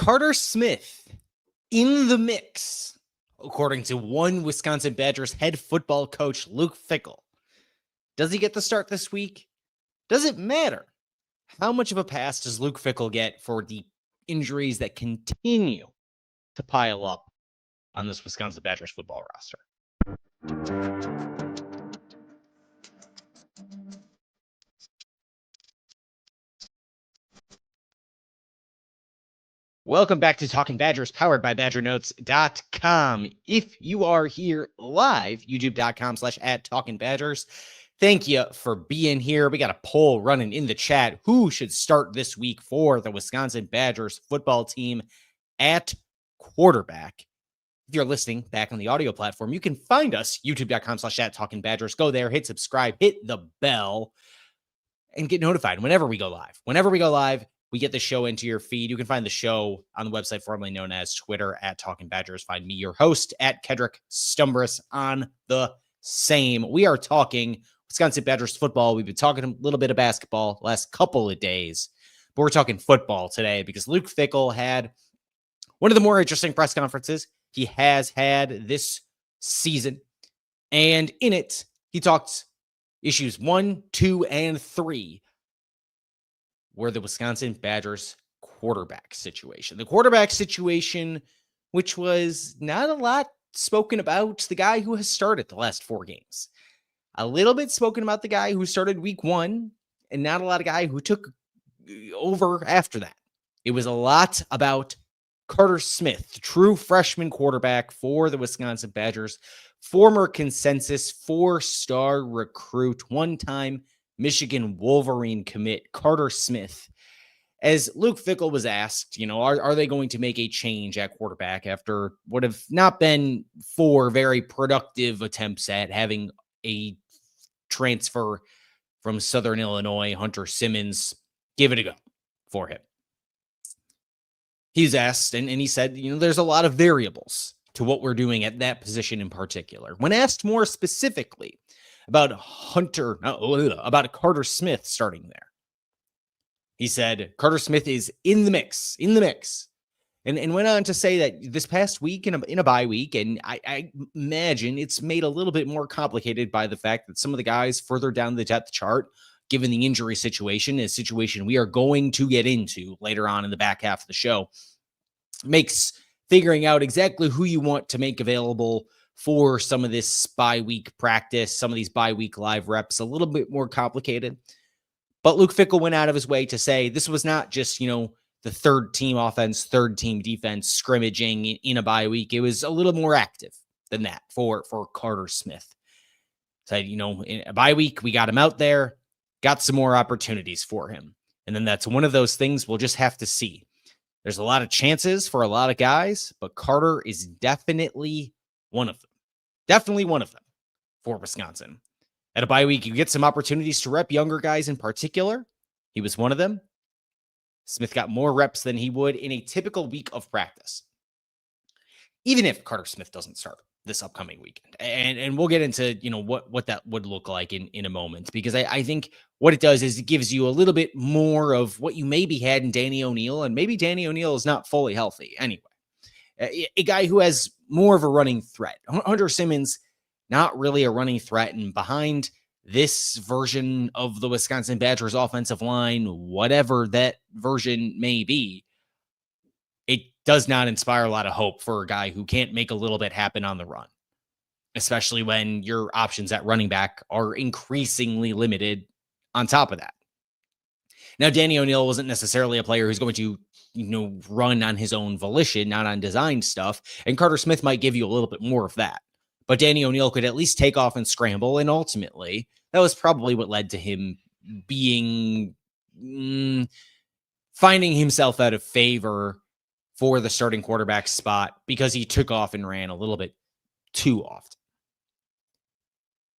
Carter Smith in the mix, according to one Wisconsin Badgers head football coach, Luke Fickell. Does he get the start this week? Does it matter? How much of a pass does Luke Fickell get for the injuries that continue to pile up on this Wisconsin Badgers football roster? Welcome back to Talkin Badgers, powered by BadgerNotes.com. If you are here live, youtube.com/@TalkinBadgers. Thank you for being here. We got a poll running in the chat. Who should start this week for the Wisconsin Badgers football team at quarterback? If you're listening back on the audio platform, you can find us, youtube.com/@TalkinBadgers. Go there, hit subscribe, hit the bell, and get notified whenever we go live. Whenever we go live, we get the show into your feed. You can find the show on the website formerly known as Twitter @Talkin Badgers. Find me, your host, @Kedrick Stumbris on the same. We are talking Wisconsin Badgers football. We've been talking a little bit of basketball last couple of days, but we're talking football today because Luke Fickell had one of the more interesting press conferences he has had this season. And in it, he talked issues 1, 2, and 3 were the Wisconsin Badgers quarterback situation. The quarterback situation, which was not a lot spoken about the guy who has started the last 4 games. A little bit spoken about the guy who started week 1, and not a lot of guy who took over after that. It was a lot about Carter Smith, the true freshman quarterback for the Wisconsin Badgers, former consensus 4-star recruit, one-time Michigan Wolverine commit, Carter Smith. As Luke Fickell was asked, are they going to make a change at quarterback after what have not been 4 very productive attempts at having a transfer from Southern Illinois, Hunter Simmons, give it a go for him? He's asked, and he said, there's a lot of variables to what we're doing at that position in particular. When asked more specifically about Carter Smith starting there, he said, Carter Smith is in the mix, and went on to say that this past week in a bye week, and I imagine it's made a little bit more complicated by the fact that some of the guys further down the depth chart, given the injury situation, a situation we are going to get into later on in the back half of the show, makes figuring out exactly who you want to make available for some of this bye week practice, some of these bye week live reps, a little bit more complicated. But Luke Fickell went out of his way to say this was not just, the third team offense, third team defense scrimmaging in a bye week. It was a little more active than that for Carter Smith. Said, in a bye week, we got him out there, got some more opportunities for him. And then that's one of those things we'll just have to see. There's a lot of chances for a lot of guys, but Carter is definitely one of them. Definitely one of them for Wisconsin. At a bye week, you get some opportunities to rep younger guys in particular. He was one of them. Smith got more reps than he would in a typical week of practice, even if Carter Smith doesn't start this upcoming weekend. And we'll get into, what that would look like in a moment, because I think what it does is it gives you a little bit more of what you maybe had in Danny O'Neal, and maybe Danny O'Neal is not fully healthy anyway. A guy who has more of a running threat. Hunter Simmons, not really a running threat, and behind this version of the Wisconsin Badgers offensive line, whatever that version may be, it does not inspire a lot of hope for a guy who can't make a little bit happen on the run, especially when your options at running back are increasingly limited on top of that. Now, Danny O'Neal wasn't necessarily a player who's going to, run on his own volition, not on design stuff, and Carter Smith might give you a little bit more of that. But Danny O'Neal could at least take off and scramble, and ultimately, that was probably what led to him being finding himself out of favor for the starting quarterback spot because he took off and ran a little bit too often.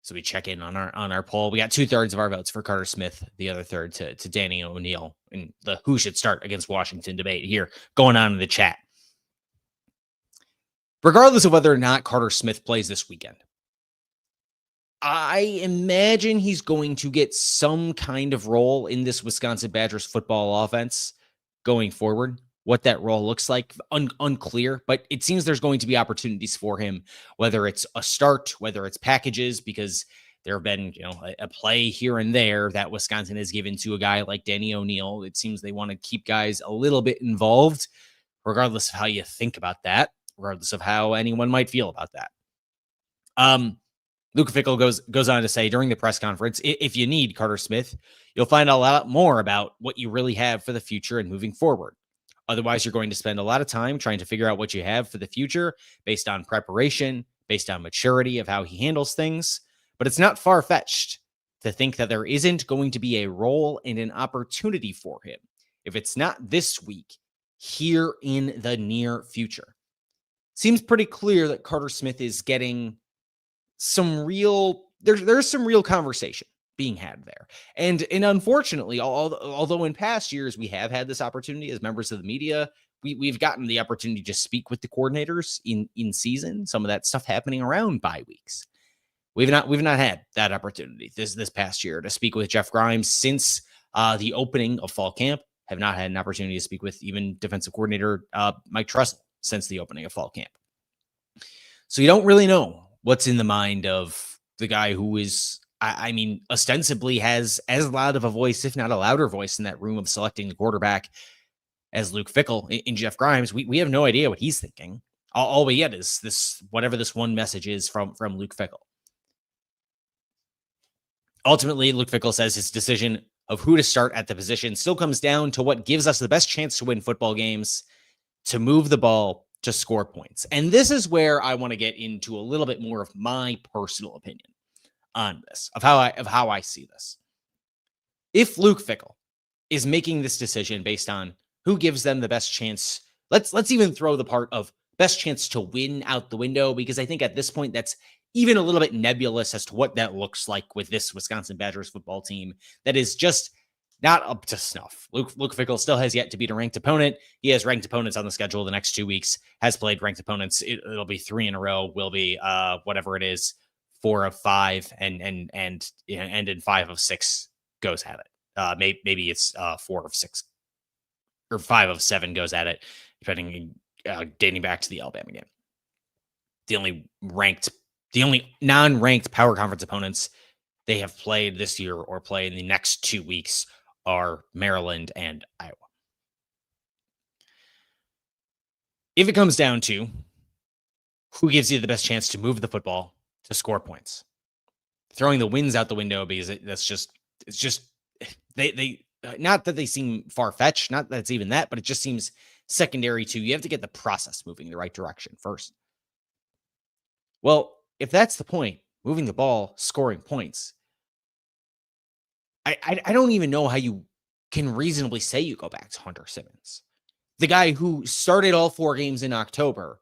So we check in on our poll. We got 2/3 of our votes for Carter Smith, the other third to Danny O'Neal, and the who should start against Washington debate here going on in the chat. Regardless of whether or not Carter Smith plays this weekend, I imagine he's going to get some kind of role in this Wisconsin Badgers football offense going forward. what that role looks like, unclear, but it seems there's going to be opportunities for him, whether it's a start, whether it's packages, because there have been, a play here and there that Wisconsin has given to a guy like Danny O'Neill. It seems they want to keep guys a little bit involved, regardless of how you think about that, regardless of how anyone might feel about that. Luke Fickell goes on to say during the press conference, if you need Carter Smith, you'll find a lot more about what you really have for the future and moving forward. Otherwise, you're going to spend a lot of time trying to figure out what you have for the future based on preparation, based on maturity of how he handles things. But it's not far-fetched to think that there isn't going to be a role and an opportunity for him. If it's not this week, here in the near future. Seems pretty clear that Carter Smith is getting some real, there's some real conversation being had there. And unfortunately, although in past years we have had this opportunity as members of the media, we've gotten the opportunity to speak with the coordinators in season, some of that stuff happening around bye weeks. We've not had that opportunity this past year to speak with Jeff Grimes since the opening of fall camp. Have not had an opportunity to speak with even defensive coordinator Mike Tressel since the opening of fall camp. So you don't really know what's in the mind of the guy who is, ostensibly has as loud of a voice, if not a louder voice in that room of selecting the quarterback as Luke Fickell in Jeff Grimes. We have no idea what he's thinking. All we get is this, whatever this one message is from Luke Fickell. Ultimately, Luke Fickell says his decision of who to start at the position still comes down to what gives us the best chance to win football games, to move the ball, to score points. And this is where I want to get into a little bit more of my personal opinion on this, of how I see this. If Luke Fickell is making this decision based on who gives them the best chance, let's even throw the part of best chance to win out the window, because I think at this point that's even a little bit nebulous as to what that looks like with this Wisconsin Badgers football team that is just not up to snuff. Luke Fickell still has yet to beat a ranked opponent. He has ranked opponents on the schedule the next 2 weeks, has played ranked opponents. It'll be 3 in a row, will be whatever it is, 4 of 5, and in 5 of 6 goes at it. Maybe it's 4 of 6 or 5 of 7 goes at it, depending, dating back to the Alabama game. The only non-ranked power conference opponents they have played this year or play in the next 2 weeks are Maryland and Iowa. If it comes down to who gives you the best chance to move the football, to score points, throwing the wins out the window, because they not that they seem far-fetched, not that it's even that, but it just seems secondary to, you have to get the process moving the right direction first. Well, if that's the point, moving the ball, scoring points, I don't even know how you can reasonably say you go back to Hunter Simmons, the guy who started all 4 games in October,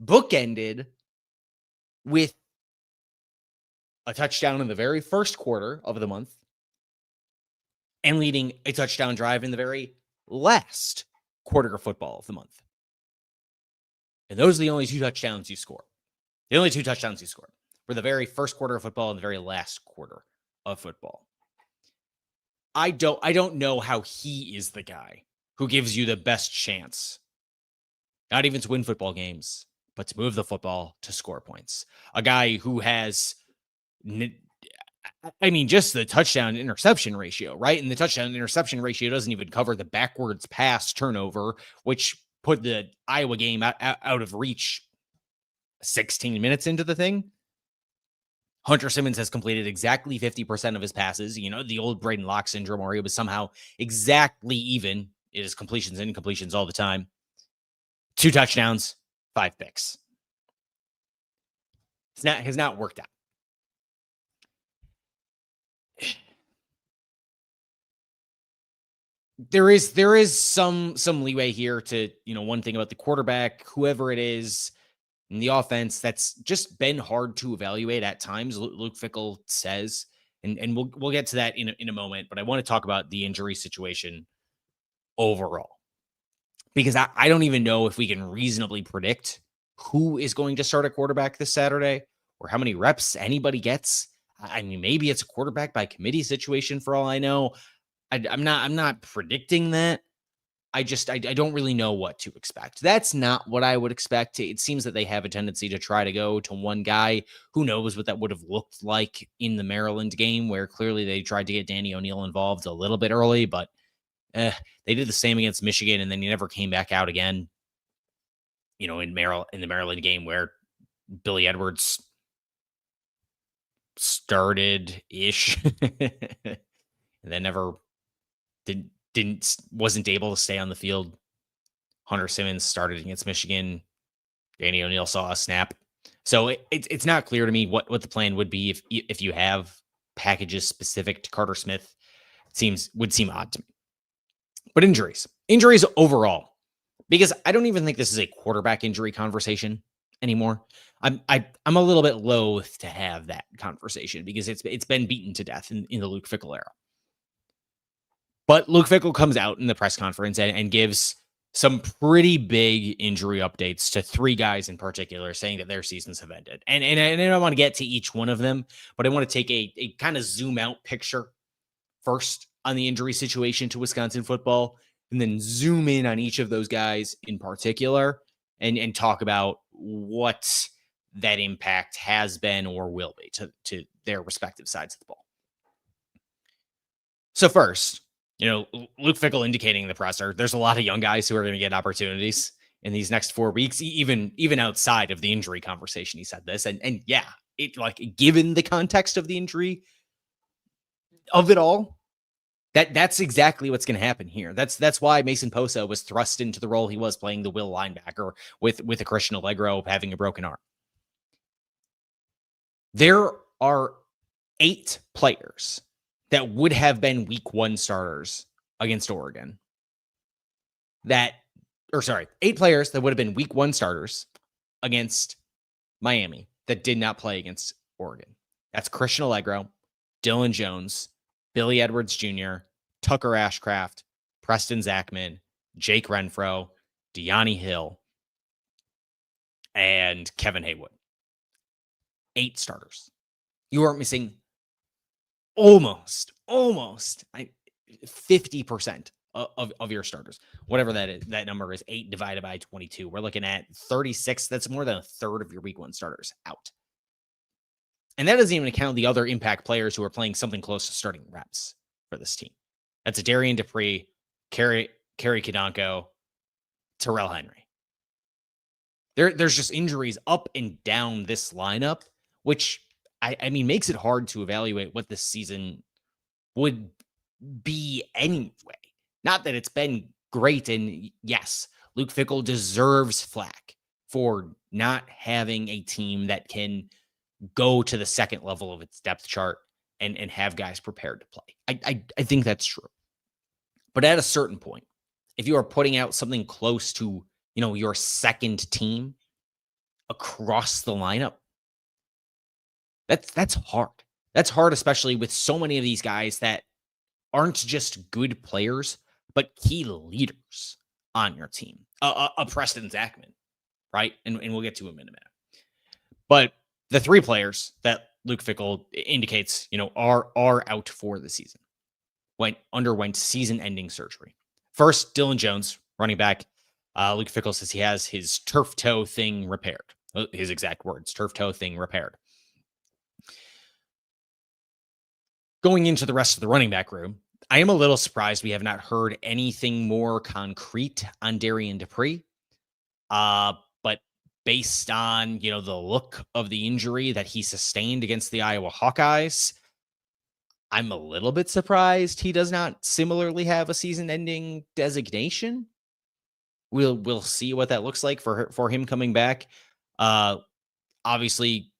bookended with a touchdown in the very first quarter of the month, and leading a touchdown drive in the very last quarter of football of the month. And those are the only 2 touchdowns you scored. The only 2 touchdowns you scored were the very first quarter of football and the very last quarter of football. I don't know how he is the guy who gives you the best chance, not even to win football games, but to move the football, to score points. A guy who has, just the touchdown interception ratio, right? And the touchdown interception ratio doesn't even cover the backwards pass turnover, which put the Iowa game out of reach 16 minutes into the thing. Hunter Simmons has completed exactly 50% of his passes. The old Braden Locke syndrome, where he was somehow exactly even. It is completions and incompletions all the time. 2 touchdowns, 5 picks. Has not worked out. There is some leeway here to, one thing about the quarterback, whoever it is, in the offense, that's just been hard to evaluate at times, Luke Fickell says, and we'll get to that in a moment, but I want to talk about the injury situation overall, because I don't even know if we can reasonably predict who is going to start a quarterback this Saturday or how many reps anybody gets. Maybe it's a quarterback by committee situation for all I know. I'm not predicting that, I don't really know what to expect. That's not what I would expect. It seems that they have a tendency to try to go to one guy. Who knows what that would have looked like in the Maryland game, where clearly they tried to get Danny O'Neal involved a little bit early, but they did the same against Michigan, and then he never came back out again. In the Maryland game where Billy Edwards started ish, and then never wasn't able to stay on the field. Hunter Simmons started against Michigan. Danny O'Neal saw a snap. So it's not clear to me what the plan would be if you have packages specific to Carter Smith. Would seem odd to me. But injuries overall, because I don't even think this is a quarterback injury conversation anymore. I'm a little bit loath to have that conversation because it's been beaten to death in the Luke Fickell era. But Luke Fickell comes out in the press conference and gives some pretty big injury updates to three guys in particular, saying that their seasons have ended. And I don't want to get to each one of them, but I want to take a kind of zoom out picture first on the injury situation to Wisconsin football, and then zoom in on each of those guys in particular and talk about what that impact has been or will be to their respective sides of the ball. So first, Luke Fickell indicating in the presser, there's a lot of young guys who are going to get opportunities in these next 4 weeks, even outside of the injury conversation. He said this, and yeah, given the context of the injury of it all, that's exactly what's going to happen here. That's why Mason Posa was thrust into the role he was, playing the will linebacker with a Christian Allegro having a broken arm. There are 8 players that would have been week 1 starters against Oregon. 8 players that would have been week 1 starters against Miami that did not play against Oregon. That's Christian Allegro, Dylan Jones, Billy Edwards Jr., Tucker Ashcraft, Preston Zachman, Jake Renfro, Deani Hill, and Kevin Haywood. 8 starters. You are missing almost 50% of your starters. Whatever that is, that number is 8 divided by 22. We're looking at 36. That's more than a third of your week 1 starters out. And that doesn't even account the other impact players who are playing something close to starting reps for this team. That's a Darian Dupree, Kerry Kidanko, Terrell Henry. There's just injuries up and down this lineup, which I mean makes it hard to evaluate what this season would be anyway. Not that it's been great, and yes, Luke Fickell deserves flack for not having a team that can go to the second level of its depth chart and have guys prepared to play. I think that's true. But at a certain point, if you are putting out something close to, your second team across the lineup, that's hard. That's hard, especially with so many of these guys that aren't just good players, but key leaders on your team. A Preston Zachman, right? And we'll get to him in a minute. But the 3 players that Luke Fickell indicates, are out for the season, underwent season-ending surgery. First, Dylan Jones, running back. Luke Fickell says he has his turf toe thing repaired. His exact words, turf toe thing repaired. Going into the rest of the running back room, I am a little surprised we have not heard anything more concrete on Darian Dupree. But based on, the look of the injury that he sustained against the Iowa Hawkeyes, I'm a little bit surprised he does not similarly have a season-ending designation. We'll see what that looks like for him coming back. Obviously,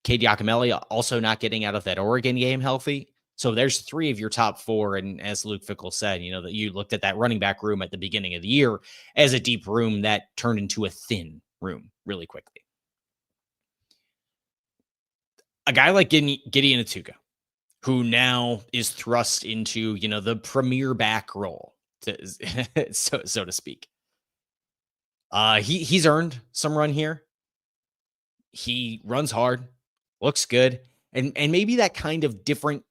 Cade Giacomelli also not getting out of that Oregon game healthy. So there's 3 of your top 4. And as Luke Fickell said, that you looked at that running back room at the beginning of the year as a deep room that turned into a thin room really quickly. A guy like Gideon Atuka, who now is thrust into, the premier back role, so to speak. He's earned some run here. He runs hard, looks good, and maybe that kind of different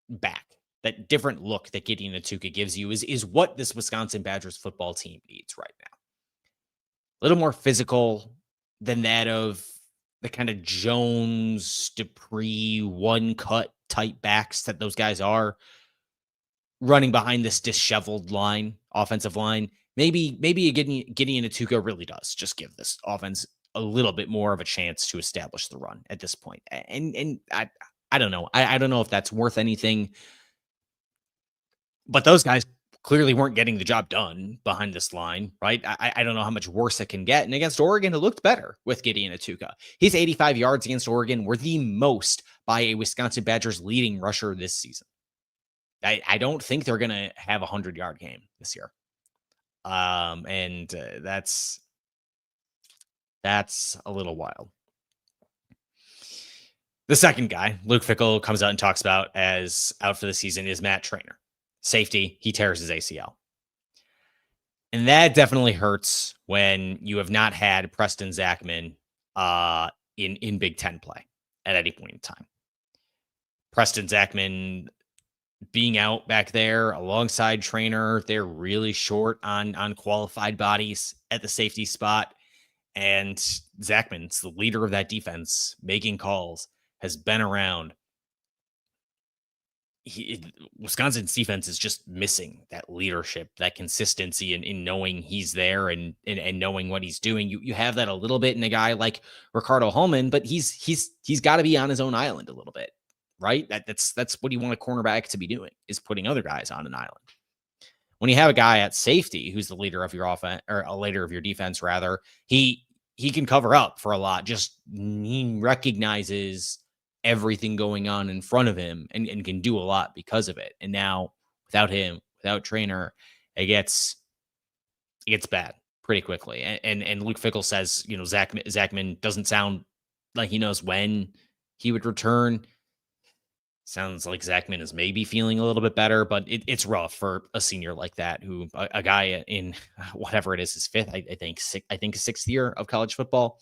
back that different look that Gideon Atuka gives you is what this Wisconsin Badgers football team needs right now. A little more physical than that of the kind of Jones, Dupree, one cut type backs that those guys are running behind this disheveled offensive line. Maybe a Gideon Atuka really does just give this offense a little bit more of a chance to establish the run at this point. And I don't know. I don't know if that's worth anything, but those guys clearly weren't getting the job done behind this line, right? I don't know how much worse it can get. And against Oregon, it looked better with Gideon Atuka. His 85 yards against Oregon were the most by a Wisconsin Badgers leading rusher this season. I don't think they're going to have a 100-yard game this year. That's a little wild. The second guy, Luke Fickell, comes out and talks about as out for the season is Matt Traynor. Safety, he tears his ACL. And that definitely hurts when you have not had Preston Zachman in Big Ten play at any point in time. Preston Zachman being out back there alongside Traynor, they're really short on qualified bodies at the safety spot. And Zachman's the leader of that defense, making calls, has been around. Wisconsin's defense is just missing that leadership, that consistency in knowing he's there and knowing what he's doing. You have that a little bit in a guy like Ricardo Hallman, but he's got to be on his own island a little bit, right? That's what you want a cornerback to be doing, is putting other guys on an island. When you have a guy at safety who's the leader of your offense, or a leader of your defense, rather, he can cover up for a lot. Just he recognizes everything going on in front of him and can do a lot because of it. And now without him, without Traynor, it gets bad pretty quickly. And Luke Fickell says, Zachman doesn't sound like he knows when he would return. Sounds like Zachman is maybe feeling a little bit better, but it's rough for a senior like that, who a guy in whatever it is, his fifth, I think sixth year of college football,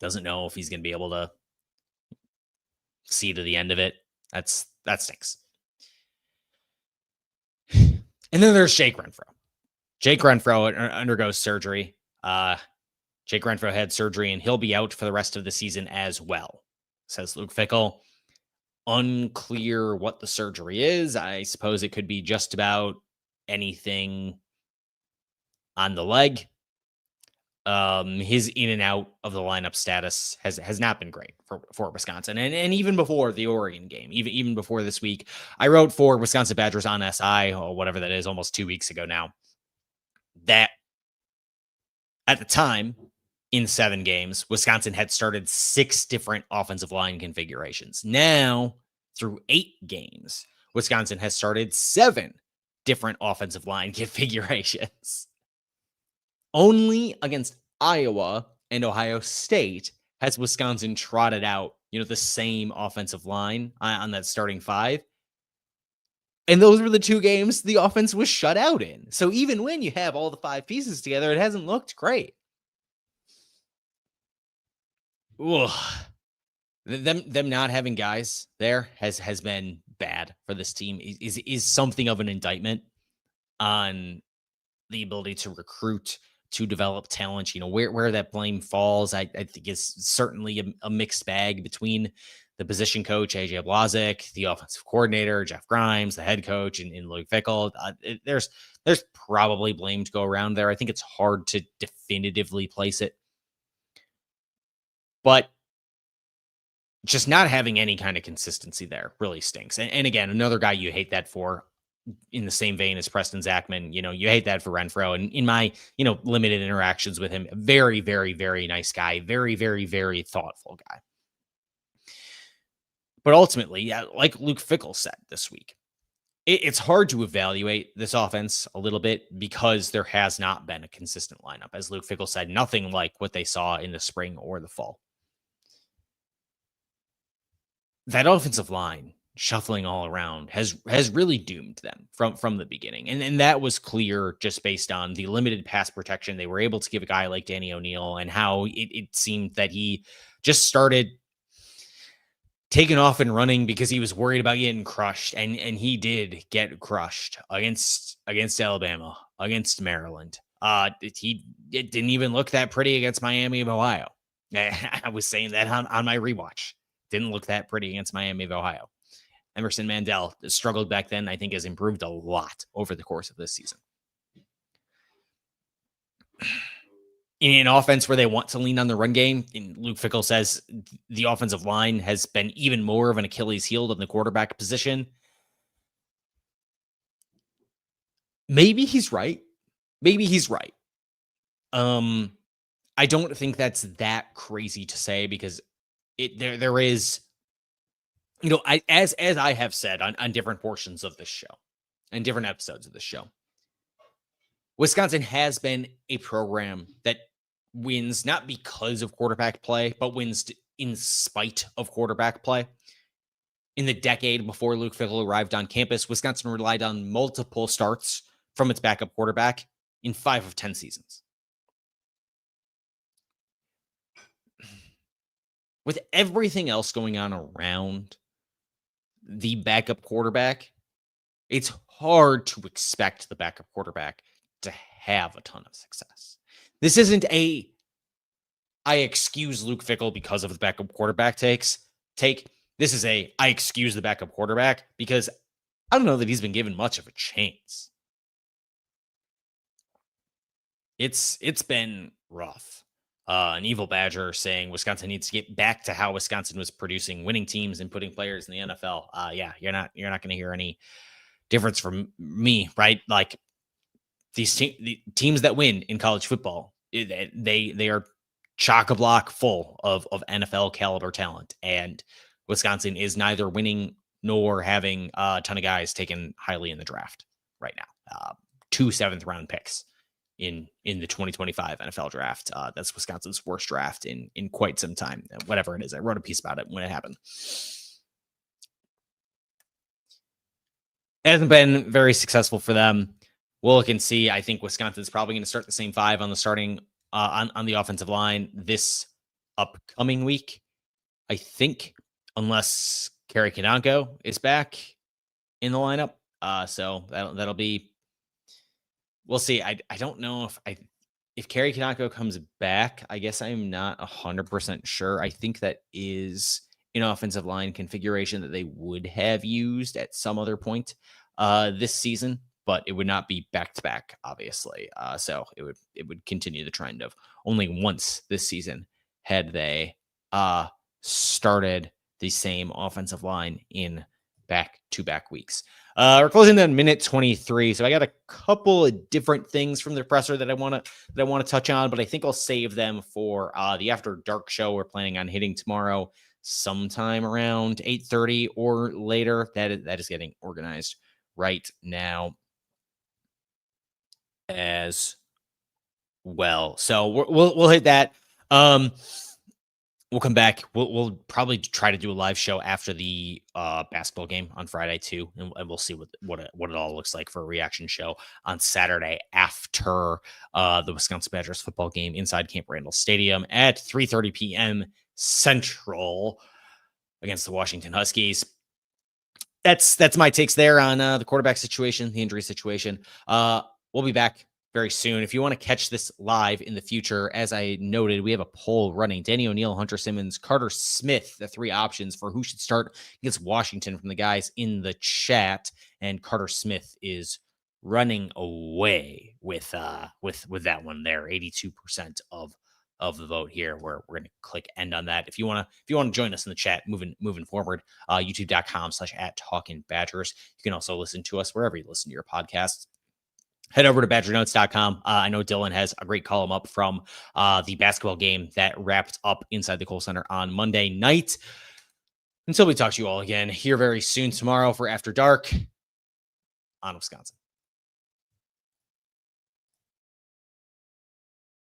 doesn't know if he's going to be able to see to the end of it. That stinks. And then there's Jake Renfro. Jake Renfro undergoes surgery. Jake Renfro had surgery and he'll be out for the rest of the season as well, says Luke Fickell. Unclear what the surgery is. I suppose it could be just about anything on the leg. His in and out of the lineup status has not been great for Wisconsin. And even before the Oregon game, even before this week, I wrote for Wisconsin Badgers on SI, or whatever that is, almost 2 weeks ago now, that at the time, in 7 games, Wisconsin had started 6 different offensive line configurations. Now, through 8 games, Wisconsin has started 7 different offensive line configurations. Only against Iowa and Ohio State has Wisconsin trotted out, the same offensive line on that starting 5. And those were the 2 games the offense was shut out in. So even when you have all the 5 pieces together, it hasn't looked great. Ugh. Them not having guys there has been bad for this team. Is something of an indictment on the ability to recruit, to develop talent. Where that blame falls, I think is certainly a mixed bag between the position coach, AJ Blazik, the offensive coordinator, Jeff Grimes, the head coach, and Luke Fickell. There's probably blame to go around there. I think it's hard to definitively place it. But just not having any kind of consistency there really stinks. And again, another guy you hate that for, in the same vein as Preston Zachman, you hate that for Renfro. And in my, limited interactions with him, very, very, very nice guy, very, very, very thoughtful guy. But ultimately, like Luke Fickell said this week, it's hard to evaluate this offense a little bit because there has not been a consistent lineup. As Luke Fickell said, nothing like what they saw in the spring or the fall. That offensive line shuffling all around has really doomed them from the beginning. And that was clear just based on the limited pass protection they were able to give a guy like Danny O'Neal, and how it seemed that he just started taking off and running because he was worried about getting crushed, and he did get crushed against Alabama, against Maryland. It didn't even look that pretty against Miami of Ohio. I was saying that on my rewatch. Didn't look that pretty against Miami of Ohio. Emerson Mandel struggled back then. I think has improved a lot over the course of this season. In an offense where they want to lean on the run game, and Luke Fickell says the offensive line has been even more of an Achilles heel than the quarterback position. Maybe he's right. I don't think that's that crazy to say because there is, as I have said on different portions of this show and different episodes of this show, Wisconsin has been a program that wins not because of quarterback play, but wins in spite of quarterback play. In the decade before Luke Fickell arrived on campus, Wisconsin relied on multiple starts from its backup quarterback in 5 of 10 seasons. With everything else going on around the backup quarterback, it's hard to expect the backup quarterback to have a ton of success. This isn't I excuse Luke Fickell because of the backup quarterback take. This is I excuse the backup quarterback because I don't know that he's been given much of a chance. It's been rough. An evil Badger saying Wisconsin needs to get back to how Wisconsin was producing winning teams and putting players in the NFL. Yeah, you're not going to hear any difference from me, right? Like these the teams that win in college football, they are chock-a-block full of NFL caliber talent, and Wisconsin is neither winning nor having a ton of guys taken highly in the draft right now. 2 7th-round picks in the 2025 NFL draft. That's Wisconsin's worst draft in quite some time. Whatever it is, I wrote a piece about it when it happened. It hasn't been very successful for them. We'll look and see. I think Wisconsin's probably going to start the same 5 on the starting on the offensive line this upcoming week. I think, unless Kerry Kanonko is back in the lineup. So that'll be. We'll see. I don't know if Kerry Kanonko comes back. I guess I'm not 100% sure. I think that is an offensive line configuration that they would have used at some other point this season, but it would not be back-to-back, obviously. So it would continue the trend of only once this season had they started the same offensive line in back-to-back weeks. We're closing in minute 23, so I got a couple of different things from the presser that I want to touch on, but I think I'll save them for the After Dark show we're planning on hitting tomorrow, sometime around 8:30 or later. That is getting organized right now as well. So we'll hit that. We'll come back. We'll probably try to do a live show after the basketball game on Friday too, and we'll see what it all looks like for a reaction show on Saturday after the Wisconsin Badgers football game inside Camp Randall Stadium at 3:30 p.m. Central against the Washington Huskies. That's my takes there on the quarterback situation, the injury situation. We'll be back very soon. If you want to catch this live in the future, as I noted, we have a poll running. Danny O'Neill, Hunter Simmons, Carter Smith, the 3 options for who should start against Washington from the guys in the chat. And Carter Smith is running away with that one there. 82% of the vote here. We're going to click end on that. If you want to join us in the chat moving forward, youtube.com/@Talkin Badgers. You can also listen to us wherever you listen to your podcasts. Head over to badgernotes.com. I know Dylan has a great column up from the basketball game that wrapped up inside the Kohl Center on Monday night. Until we talk to you all again here very soon tomorrow for After Dark on Wisconsin.